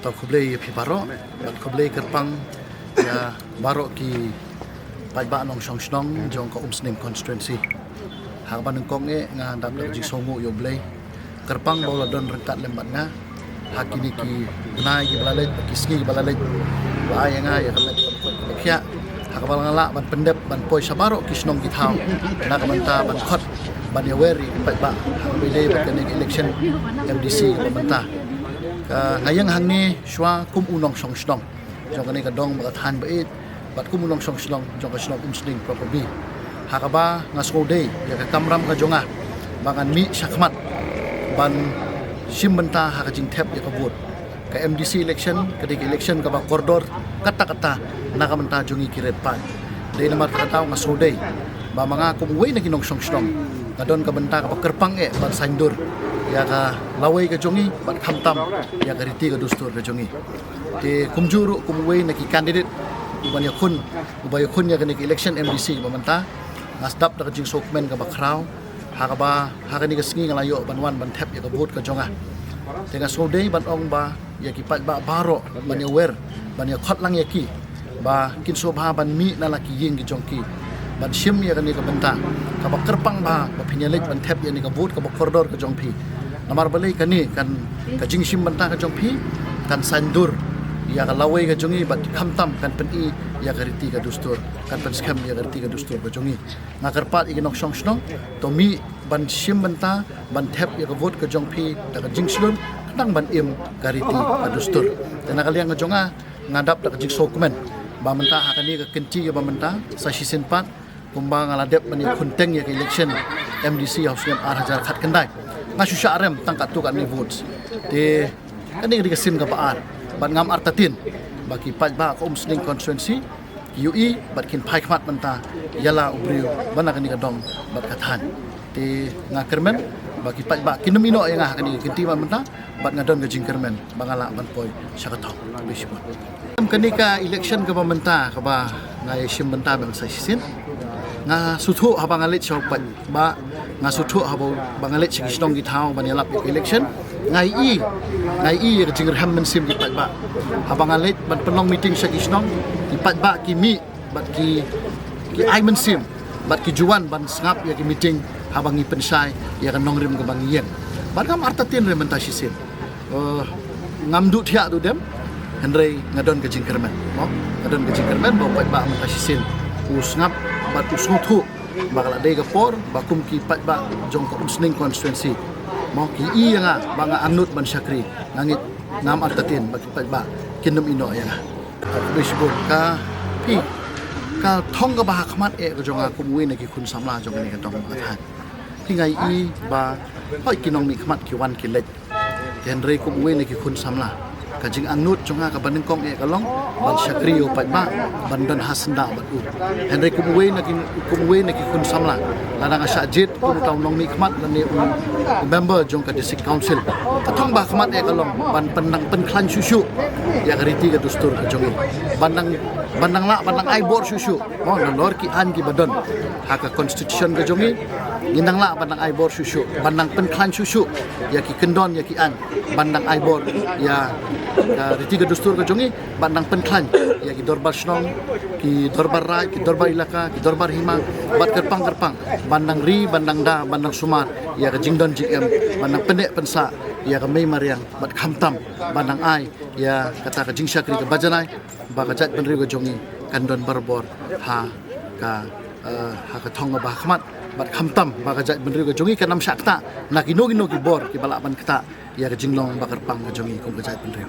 atau kublai pi baro bat kublai kerpang ya baro ki ba nong song snong jong ko sning constituency hang ban kong e nga dap ji songu yo blai kerpang bola don rengkat lembat nga hakini ki nai ki balalet ki sngi balalet ba ya nga ya kamet kya hakabal ngala ban pendep ban poi sabaro ki snong ki thau na kamanta ban khot ban ya weri ba bile ba kene election MDC kamanta ngayang hang ni shwa kum unong song snong jong kani ka dong ba than ba it bat kum unong song snong jong ka snong sning properly hakaba nga skode ya ka kamram ka jonga bangan mi syakmat ban simbenta hakajing tap ya ka vote ka MDC election ketika election ka ba koridor kata-kata nakamanta jongi kiret pan dai namar kataw nga skode ba mga kumway na ginong song snong kadon ka benta ka kerpang e ban sandur ya ka laway ka jongi bat khamtam ya ka riti ka dustur ka jongi te kumjuru kumway na ki candidate uban ya kun ya ka election MDC mamanta nasdap na ka jing sokmen ka bakraw hakaba hakani ka sngi ngalayo banwan ban tap ya ka vote ka jonga te nga sode ban ong ba ya ki pat ba baro ban ya wer ban ya khot lang ya ki ba kin sobha ban mi na laki ying ki jongki ban sim ya kani ka benta ka kerpang ba pinyalit ban tap ya ni ka vote ka koridor ka jongpi namar balai kani kan ka jing sim benta ka jongpi kan sandur ya ka lawai ka jongi bat khamtam kan peni ya ka riti ka dustur kan pen scam ya ka riti ka dustur ka jongi nga karpat iginok song snong to mi ban sim benta ban tap ya ka vote ka jongpi ta ka jing slun kadang ban im ka riti ka dustur tena kaliang ka jonga ngadap ta ka jing sokmen ba menta hakani ka kenci ya ba menta sa sisin pat kumbang aladep mani kunteng ya election MDC House Ngam Hajar khat kendai nga susya rem tangkat tu kan ni votes te kani di kesin ka paar ban ngam artatin baki pat ba ko sning constituency UI bat kin pai khmat menta yala ubriu bana kani ka dong bat kathan te nga kermen baki pat ba kinum ino ya nga kani kinti man menta bat ngadon ka jing kermen bangala ban poi syakatau bisipun kani ka election ka pamenta ka ba ngai sim benta bang sa sisin nga suthu habang alit sa ba nga suthu habo bangalit si kisnong githao banilap election ngai i ka jing ham men sim di pat ba habang alit ban penong meeting sa kisnong di pat ba ki mi bat ki ai men sim bat ki juan ban ngap ya ki meeting habang i pensai ya kan nongrim ka bang yen ban kam artatin re menta sisin ngamdu thia tu dem Henry ngadon ke jingkermen, ngadon ke jingkermen bawa pat ba menta sisin usngap bat usuthu bakal ada ke por bakum ki pat ba jong ko sning constituency mau ki i nga banga anut ban syakri ngangit ngam artatin baki pat ba kinum ino ya bisbut ka pi ka thong ka ba khmat e ko jonga kumwi na ki khun samla jong ni ka tong ba than ki ngai i ba hoi kinong mi khmat ki wan ki let Henry kumwi na ki khun samla kajing anut jonga ka baning kong e kalong ban syakri o pat ba bandan hasanda bat u Henry kumwe na ki kun samla ladang asajit kun taw nong mikmat lani member jong ka district council katong ba khmat e kalong ban pendang penklan susu ya kariti ka dustur ka jongi bandang ai bor susu lor ki an ki badon haka constitution ka jongi ginang la bandang ai bor susu bandang penklan susu ya ki kendon ya ki an bandang ai bor ya riti ka dustur ka jongi bandang penklan ya ki dorbar snong ki dorbar rai ki dorbar ilaka ki dorbar hima bat kerpang bandang ri bandang da bandang sumar ya ka jingdon jm bandang pendek pensa ya ka mei mariang bat khamtam bandang ai ya kata ka jingsyakri ka bajanai ba ka jat penri ka jongi kandon barbor ha ka thong ba khmat bat khamtam ba ka jat penri ka jongi ka nam syakta na kino ki bor ki balaban kata ya ka jinglong ba kerpang ka jongi ko ka jat penri